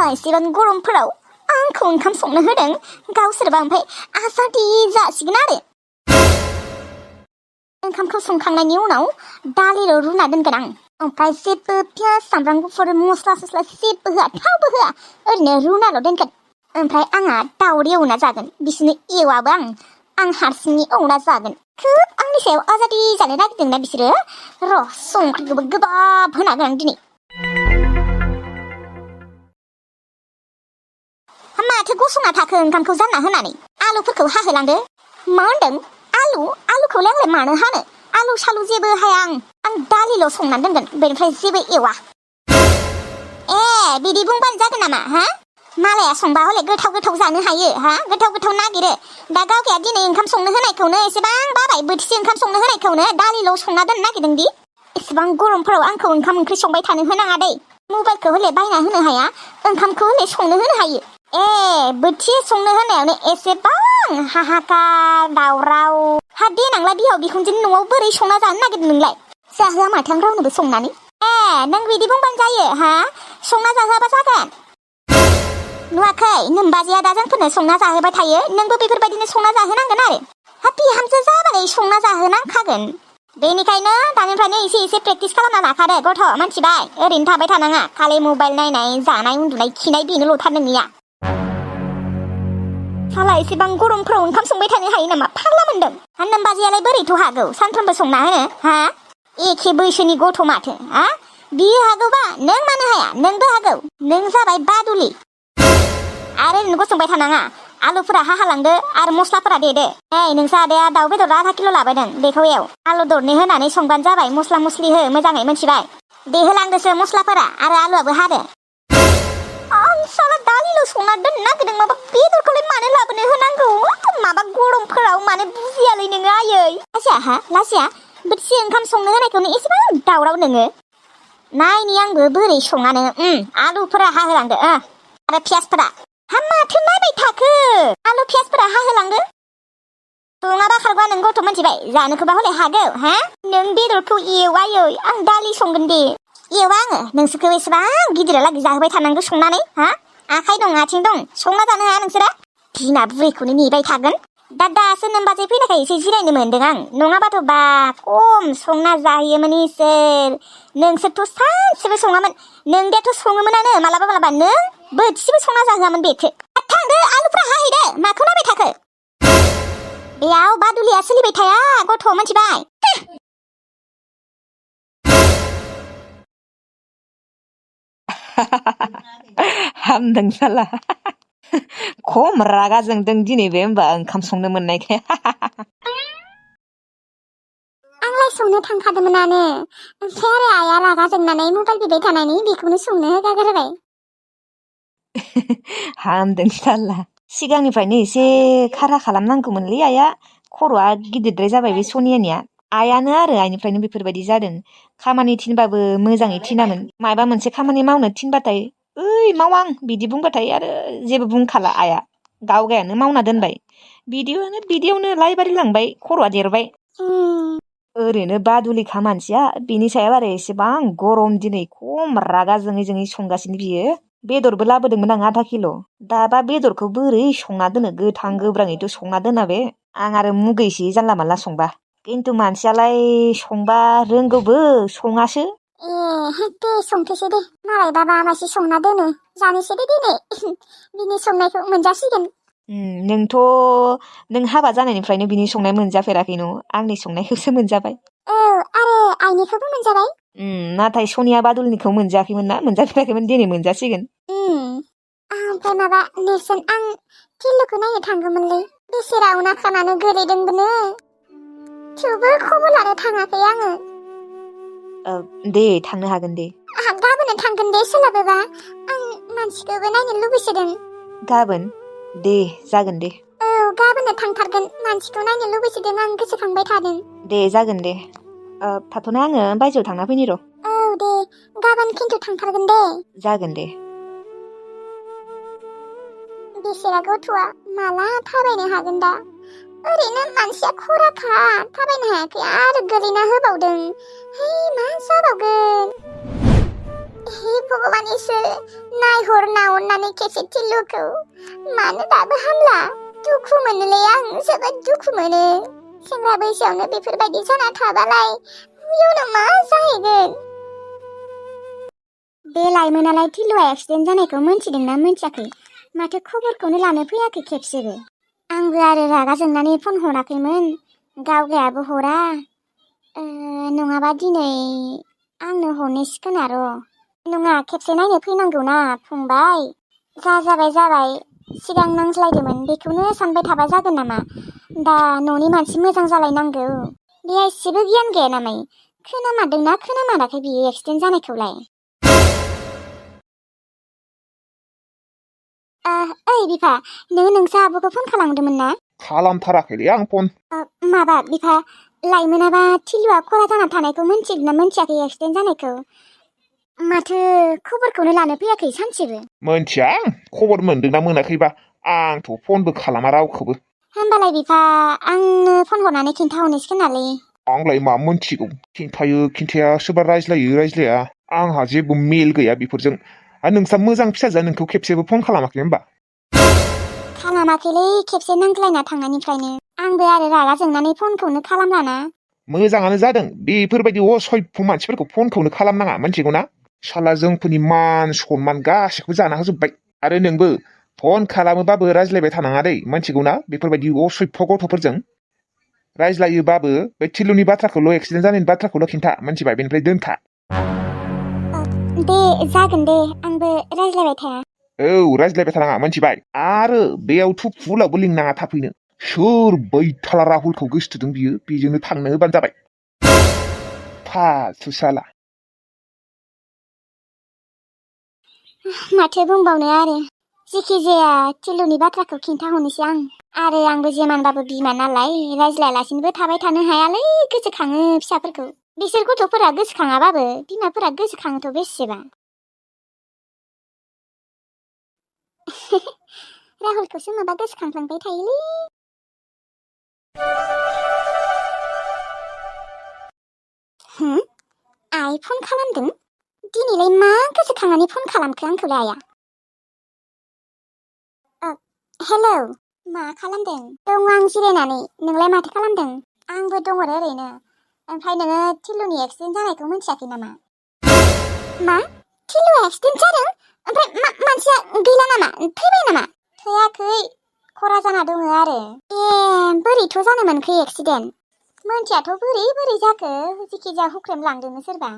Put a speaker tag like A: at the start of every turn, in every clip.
A: एसेबां गरमफोराव आंखौ ओंखाम संनो होदों गावसोरबा ओमफ्राय आजादि जासिगोन आरो ओंखामखौ संखांनायनि उनाव दालिल' रुना दोनगोन आं ओमफ्राय जेबो पियाज सामब्राम गुफुर मस्ला सस्ला जेबो होआ थावबो होआ ओरैनो रुनाल' दोनगोन ओमफ्राय आंहा दाउदै एवना जागोन बिसोरनो एवाबो आं हारसिंनि एवना जागोन खोब आंनि सायाव आजादि जानो नागिरदोंना बिसोरो र' संख्रिखौबो गोबाब होनांगोन आं दिनै माथो गसंना थाखो ओंखामखौ जानना होनानै आलुफोरखौ हाहोलांदो मा होनदों आलुखौलाय आंलाय मानो हानो आलु सालु जेबो हाया आं दालिल' संनानै दोनगोन बेनिफ्राय जेबो एवा ए बिदि बुंबानो जागोन नामा हा मालाया संबा हले गोथाव जानो हायो हा गोथाव नागिरो दा गावगाया दिनै ओंखाम संनो होनायखौनो एसेबां बाबाय बोथिसे ओंखाम संनो होनायखौनो दालिल' संना दोननो नागिरदों दि एसेबां गरमफोराव आंखौ ओंखाम ओंख्रि संबाय थानो होनाङा दै मबाइलखौ हले बायना होनो हाया ओंखामखौ हले संनो होनो हायो ए बोथिसे संनो होनायावनो एसेबां हाहाकार दावराव हा देनांलाय बिहाव बिखुनजोनि न'आव बोरै संना जानो नागिरदों नोंलाय जाहोआ माथो आं रावनोबो संनानै ए नों बिदि बुंबानो जायो हा संना जाहोआबा जागोन नुवाखै नोमबाजैया दा जोंफोरनो संना जाहोबाय थायो नोंबो बेफोरबायदिनो संना जाहोनांगोन आरो हा बिहामजो जाबालाय संना जाहोनांखागोन बेनिखायनो दानिफ्रायनो एसे प्रेक्टिस खालामना लाखादो गथ' मिथिबाय ओरैनो थाबाय थानाङा खालि मबाइल नायनाय जानाय उन्दुनाय खिनाय बेनोल'थार नोंनिया साला एसेबां गरमफ्राव ओंखाम संबाय थानो हायो नामा फाग्ला मोनदों हा नोमबाजैयालाय बोरैथ' हागौ सानफ्रोमबो संना होनो हा एखे बैसोनि गथ' माथो हा बियो हागौबा नों मानो हाया नोंबो हागौ नों जाबाय बादुलि आरो नों गसंबाय थानाङा आलुफोरा हाहालांदो आरो मस्लाफोरा देदो ओइ नोंसा आदाया दाउ बेदर आधा किल' लाबोदों बेखौ एव आलु दरनै होनानै संबानो जाबाय मस्ला मस्लि हो मोजाङै मिथिबाय देहोलांदोसो मस्लाफोरा आरो आलुआबो हादो आं साला दालिल' संना दोननो नागिरदों माबा बेदरखौलाय मानो लाबोनो होनांगौ माबा गरमफोराव मानो बुजियालै नोङो आयै लासिया बोथिसे ओंखाम संनो होनायखौनो एसेबां दावराव नोङो नायनि आंबो बोरै सङानो आलुफोरा हाहोलांदो आरो पियासफोरा हा माथो नायबाय थाखो आलु पियासफोरा हाहोलांदो सङाबा खारबा नों गथ' मिथिबाय जानोखौबा हले हागौ हा नों बेदरखौ एवायै आं दालि संगोन दे एवा आङो नोंसोरखौ एसेबां गिदिरालागै जाहोबाय थानांगौ संनानै हा आखाइ दं आथिं दं संना जानो हाया नोंसोरा बिमा बुरैखौनो नेबाय थागोन दासो नोमबाजै फैनायखाय एसे जिरायनो मोनदों आं नङाबाथ' बा खम संना जाहैयोमोन इसोर नोंसोरथ' सानसेबो सङामोन नोंदायाथ' सङोमोनानो मालाबा नों बोथिसेबो संना जाहोआमोन बेथो थांदो आलुफ्रा हाहैदो माखौ नायबाय थाखो बेयाव बादुलिया सोलिबाय थाया गथ' मिथिबाय
B: हामदों साला खम रागा जोंदों दिनै बे होमबा ओंखाम संनो मोननायखाय
A: आंलाय संनो थांखादोंमोनानो ओमफ्राय आरो आइया रागा जोंनानै मबाइल बिबाय थानानै बेखौनो संनो होगारबाय
B: हामदों साला सिगांनिफ्रायनो एसे खारा खालामनांगौमोनलै आइया खर'आ गिदिरद्राय जाबाय बे सनियानिया आइयानो आरो आइनिफ्रायनो बेफोरबायदि जादों खामानि थिनबाबो मोजाङै थिनामोन माबा मोनसे खामानि मावनो थिनबाथाय ओइ मावां बिदि बुंबाथाय आरो जेबो बुंखाला आइया गावगायानो मावना दोनबाय बिदियावनो लायबारिलांबाय खर'आ देरबाय ओरैनो बादुलिखा मानसिया बिनि सायाव आरो एसेबां गरम दिनै खम रागा जोङै संगासिनो बियो बेदरबो लाबोदोंमोन आं आधा किल' दाबा बेदरखौ बोरै संना दोनो गोथां गोब्राङैथ' संना दोना बे आं आरो मुगैसो जानला मानला संबा खिन्थु मानसियालाय संबा रोंगौबो सङासो
A: दे संथोसै दे मालायबा माबासो संना दोनो जानोसै दे दिनै बिनि संनायखौ मोनजासिगोन
B: नों हाबा जानायनिफ्रायनो बिनि संनाय मोनजाफेराखै न' आंनि संनायखौसो मोनजाबाय
A: औ आरो आइनिखौबो मोनजाबाय
B: नाथाय सनिया बादुलनिखौ मोनजाफेराखैमोन दिनै मोनजासिगोन
A: ओमफ्राय माबा नेरसोन आं फिल्डखौ नायनो थांगौमोनलै बेसेरा उना खानानै गोलैदोंबोनो थेवबो खबर लानो थाङाखै आङो
B: दे थांनो हागोन दे
A: गाबोन थांगोन दे सोलाबोबा आं मानसिखौबो नायनो लुबैसोदों
B: गाबोन दे जागोन दे
A: औ गाबोन थांथारगोन मानसिखौ नायनो लुबैसोदों आं गोसोखांबाय थादों
B: दे जागोन दे थाथ'ना आङो बायजोआव थांना फैनि र'
A: औ दे गाबोन खिन्थु थांथारगोन दे
B: जागोन दे
A: बेसेरा गथ'आ माला थाबायनो हागोन दा ओरैनो मानसिया खराखा थाबायनो हायाखै आरो गोलैना होबावदों मा जाबावगोन भगबान इसोर नायहरना अननानै खेबसे टिल्लुखौ मानो दाबो हामला दुखु मोनोलै आं जोबोद दुखु मोनो सेंग्रा बैसोआवनो बेफोरबायदि जाना थाबालाय इयुनाव मा जाहैगोन बे लाइमोनालाय टिल्लुआ एक्सिडेन्ट जानायखौ मोनथिदोंना मोनथियाखै माथो खबरखौनो लानो फैयाखै खेबसेबो आंबो आरो रागा जोंनानै फन हराखैमोन गावगायाबो हरा नङाबा दिनै आंनो हरनोसिगोन आरो नङा खेबसे नायनो फैनांगौना फंबाय जाबाय सिगां नांज्लायदोंमोन बेखौनो सानबाय थाबा जागोन नामा दा न'नि मानसि मोजां जालायनांगौ बेहा एसेबो गियान गैया नामा खोनामारदोंना खोनामाराखै बियो एक्सिडेन्ट जानायखौलाय ओइ बिफा नोंसा आब'खौ फन खालामदोंमोन ना
C: खालामथाराखैलै आं फन
A: माबा बिफा लाइमोनाबा टिल्लुआ खरा जाना थानायखौ मोनथिदोंना मोनथियाखै एक्सिडेन्ट जानायखौ माथो खबरखौनो लानो फैयाखै सानसेबो
C: मोनथिया आं खबर मोनदोंना मोनाखैबा आंथ' फनबो खालामा रावखौबो
A: होमबालाय बिफा आंनो फन हरनानै खिन्थाहरनोसिगोन नालै
C: आंलाय मा मोनथिगौ खिन्थायो खिन्थाया सोरबा रायज्लाया आंहा जेबो मेल गैया बेफोरजों आरो नोंसा मोजां फिसाजोआ नोंखौ खेबसेबो फन खालामाखै होनबा
A: खालामाखैलै खेबसे नांज्लायना थांनायनिफ्रायनो आंबो आरो रागा जोंनानै फनखौनो खालामलाना
C: मोजाङानो जादों बेफोरबायदि असभ्य मानसिफोरखौ फनखौनो खालामनाङा मोनथिगौना साला जोंफोरनि मान सनमान गासिखौबो जाना होजोब्बाय आरो नोंबो फन खालामोबाबो रायज्लायबाय थानाङा दै मोनथिगौना बेफोरबायदि असभ्य गथ'फोरजों रायज्लायोबाबो बे टिल्लुनि बाथ्राखौल' एक्सिडेन्ट जानायनि बाथ्राखौल' खिन्था मोनथिबाय बेनिफ्राय दोनखा
A: दे जागोन दे आंबो रायज्लायबाय थाया
C: औ रायज्लायबाय थानाङा मोनथिबाय आरो बेयावथ' फुलावबो लिंनाङा थाफैनो सोर बैथाला राहुलखौ गोसोथोदों बियो बेजोंनो थांनो होबानो जाबाय फालथु साला
A: माथो बुंबावनो आरो जेखि जाया टिल्लुनि बाथ्राखौ खिन्थाहरनोसै आरो आंबो जेमानबाबो बिमा नालाय रायज्लायालासिनोबो थाबाय थानो हायालै गोसोखाङो फिसाफोरखौ बिसोर गथ'फोरा गोसोखाङाबाबो बिमाफोरा गोसोखाङोथ' बेसेबा राहुलखौसो माबा गोसोखांफ्लांबाय थायोलै आइ फन खालामदों दिनैलाय मा गोसोखांनानै फन खालामखो आंखौलाय आइया हेलौ मा खालामदों दङ आं जिरायनानै नोंलाय माथो खालामदों आंबो दङ ओरैनो ओमफ्राय नोङो टिल्लुनि एक्सिडेन्ट जानायखौ मिथियाखै नामा मा टिल्लुआ एक्सिडेन्ट जादों ओमफ्राय मानसिया गैला नामा थैबाय नामा थैयाखै खरा जाना दङ आरो बोरैथ' जानो मोनखो एक्सिडेन्ट मोनथियाथ' बोरै जाखो जेखिजाया हुख्रेम लांदोंनो सोरबा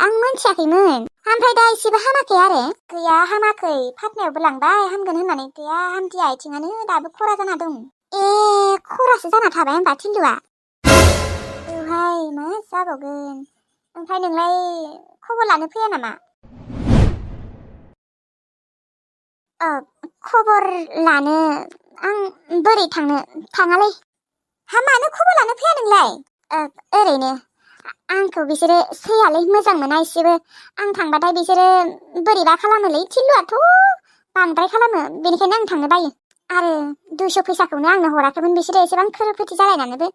A: आं मोनथियाखैमोन ओमफ्राय दा एसेबो हामाखै आरो गैया हामाखै फाथनायावबो लांबाय हामगोन होननानै गैया हामदिया आथिङानो दाबो खरा जाना दं खरासो जाना थाबाय होनबा टिल्लुआ औहाय मा जाबावगोन ओमफ्राय नोंलाय खबर लानो फैया नामा खबर लानो आं बोरै थाङालै मानो खबर लानो फैया नोंलाय ओरैनो आंखौ बिसोरो सैयालै मोजां मोना एसेबो आं थांबाथाय बिसोरो बोरैबा खालामोलै टिल्लुआथ' बांद्राय खालामो बेनिखायनो आं थांनो बायो आरो 200 फैसाखौनो आंनो हराखैमोन बिसोरो एसेबां खोरोफोथि जालायनानैबो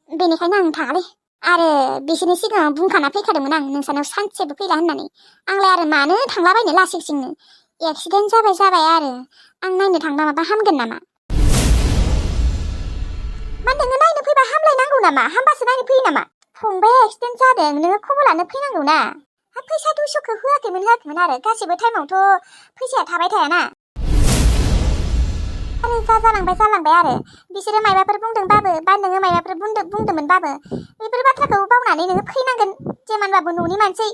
A: बेनिखायनो आं थाङालै आरो बिसोरनि सिगाङाव बुंखाना फैखादोंमोन आं नोंसानाव सानसेबो फैला होननानै आंलाय आरो मानो थांलाबायनो लासिंसिंनो एक्सिडेन्ट जाबाय आरो आं नायनो थांबा माबा हामगोन नामा मा नोङो नायनो फैबा हामलायनांगौ नामा हामबासो नायनो फैयो नामा फंबाया एक्सिडेन्ट जादों नोङो खबर लानो फैनांगौ ना फैसा 200खौ होआखैमोन आरो गासिबो टाइमावथ' फैसाया थाबाय थायाना आरो जालांबाय आरो बिसोरो मायबाफोर बुंदोंबाबो बा नोङो मायबाफोर बुंदोंमोनबाबो बेफोर बाथ्राखौ बावनानै नोङो फैनांगोन जेमानबाबो न'नि मानसि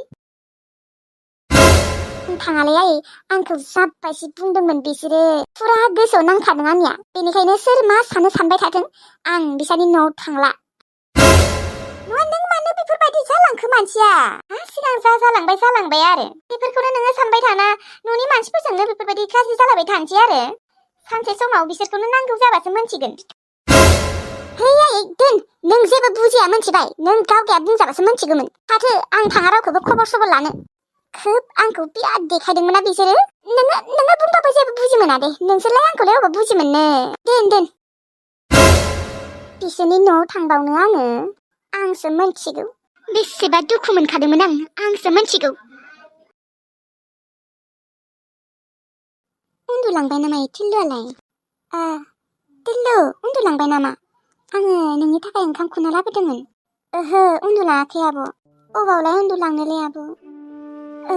A: थाङालै आइ आंखौ जाबायसि बुंदोंमोन बिसोरो फुरा गोसोआव नांखादों आंनिया बेनिखायनो सोर मा सानबाय थाथों आं बिसोरनि न'आव थांला नों मानो बेफोरबायदि जालांखो मानसिया सिगां जालांबाय आरो बेफोरखौनो नोङो सानबाय थाना न'नि मानसिफोरजोंनो बेफोरबायदि गाज्रि जालायबाय थानोसै आरो सानसे समाव बिसोरखौनो नांगौ जाबासो मोनथिगोन है आइ दोन नों जेबो बुजिया मोनथिबाय नों गावगाया बुंजाबासो मोनथिगौमोन फाथो आं थाङा रावखौबो खबर लानो खोब आंखौ बिराद देखायदोंमोन ना बिसोरो नोङो बुंबाबो जेबो बुजि मोना दे नोंसोरलाय आंखौलाय अबाव बुजि मोननो दोन बिसोरनि न'आव थांबावनो आंसो मोनथिगौ बेसेबा दुखु मोनखादोंमोन आंसो मोनथिगौ उन्दुलांबाय नामा टिल्लुआलाय? टिल्लु उन्दुलांबाय नामा? आङो नोंनि थाखाय ओंखाम खुना लाबोदोंमोन। ओहो उन्दुलाङाखै आब'। अबावलाय उन्दुलांनोलै आब'? औ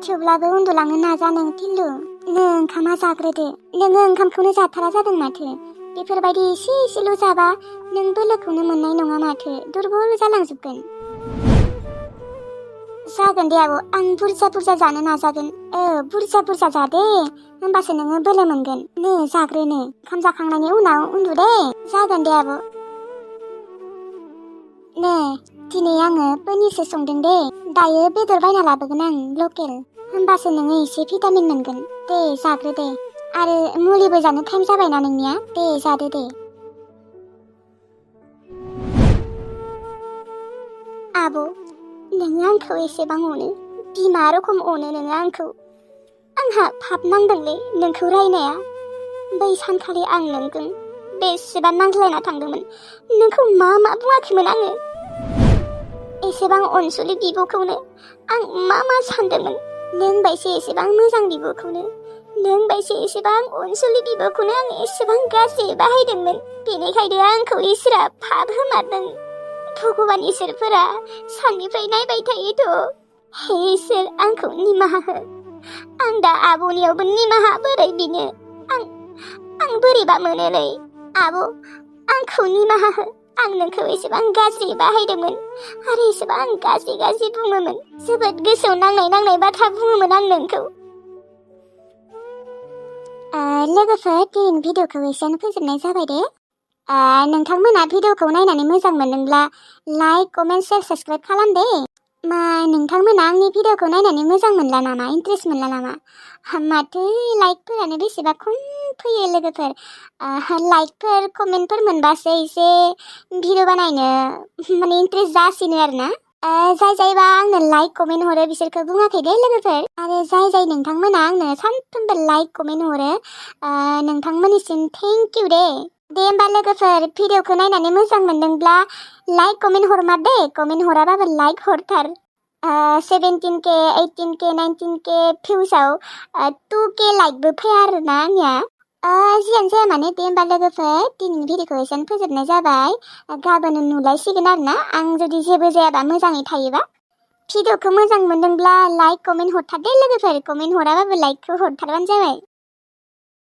A: थेवब्लाबो उन्दुलांनो नाजा नों टिल्लु। नों ओंखामा जाग्रोदो। नोङो ओंखामखौनो जाथारा जादों माथो। बेफोरबायदि एसे एसेल' जाबा नों बोलोखौनो मोननाय नङा माथो। दुरबल जालांजोबगोन। जागोन दे आब', आं बुरजा बुरजा जानो नाजागोन। बुरजा बुरजा जादे, होमबासो नोङो बोलो मोनगोन। नो जाग्रोनो, ओंखाम जाखांनायनि उनाव उन्दु दे। जागोन दे आब'। नै दिनै आङो पनिरसो संदों दे। दायो बेदर बायना लाबोगोन आं लकेल। होमबासो नोङो एसे भिटामिन मोनगोन। दे जाग्रो दे। आरो मुलिबो जानो टाइम जाबायना नोंनिया। दे जादो दे। आब' नोङो आंखौ एसेबां अनो, बिमा रखम अनो नोङो आंखौ। आंहा पाप नांदोंलै नोंखौ रायनाया। बै सानखालि आं नोंजों बेसेबा नांज्लायना थांदोंमोन। नोंखौ मा बुङाखैमोन आङो? एसेबां अनसुलि बिब'खौनो आं मा सानदोंमोन? नों बायसे एसेबां मोजां बिब'खौनो, नों बायसे एसेबां अनसुलि बिब'खौनो आं एसेबां गाज्रि बाहायदोंमोन। बेनिखायनो आंखौ इसोरा पाप होमारदों। भगबान इसोरफोरा साननिफ्राय नायबाय थायोथ'। हे इसोर आंखौ निमाहा हो। आं दा आब'नियावबो निमाहा बोरै बिनो? आं बोरैबा मोनोलै। आब' आंखौ निमाहा हो। आं नोंखौ एसेबां गाज्रि बाहायदोंमोन आरो एसेबां गाज्रि बुङोमोन। जोबोद गोसोआव नांनाय बाथ्रा बुङोमोन आं नोंखौ। लोगोफोर दिनैनि भिडिअखौ एसेयावनो फोजोबनाय जाबाय दे। नोंथांमोना भिडिअखौ नायनानै मोजां मोनदोंब्ला लाइक, कमेन्ट, शेयार, साबस्क्राइब खालाम दे। नोंथांमोना आंनि भिडिअखौ नायनानै मोजां मोनला नामा? इन्ट्रेस्ट मोनला नामा? माथो लाइकफोरानो बेसेबा खम फैयो लोगोफोर। लाइकफोर, कमेन्टफोर मोनबासो एसे भिडिअ बानायनो माने इन्ट्रेस्ट जासिनो आरोना। जायबा आंनो लाइक कमेन्ट हरो बिसोरखौ बुङाखै दे लोगोफोर। आरो जाय नोंथांमोना आंनो सानफ्रोमबो लाइक कमेन्ट हरो, नोंथांमोननिसिम थेंक इउ दे। दे होमबा लोगोफोर भिडिअखौ नायनानै मोजां मोनदोंब्ला लाइक कमेन्ट हरमार दे। कमेन्ट हराबाबो लाइक हरथार। 17K, 18K, 19K भिउसाव 2K लाइकबो फैया आरोना आंनिया। जियानो जाया माने दे होमबा लोगोफोर दिनैनि भिडिअखौ एसेयावनो फोजोबनाय जाबाय। गाबोन नुलायसिगोन आरोना, आं जुदि जेबो जायाबा मोजाङै थायोबा। भिडिअखौ मोजां मोनदोंब्ला लाइक कमेन्ट हरथार दे लोगोफोर। कमेन्ट हराबाबो लाइकखौ हरथारबानो जाबाय।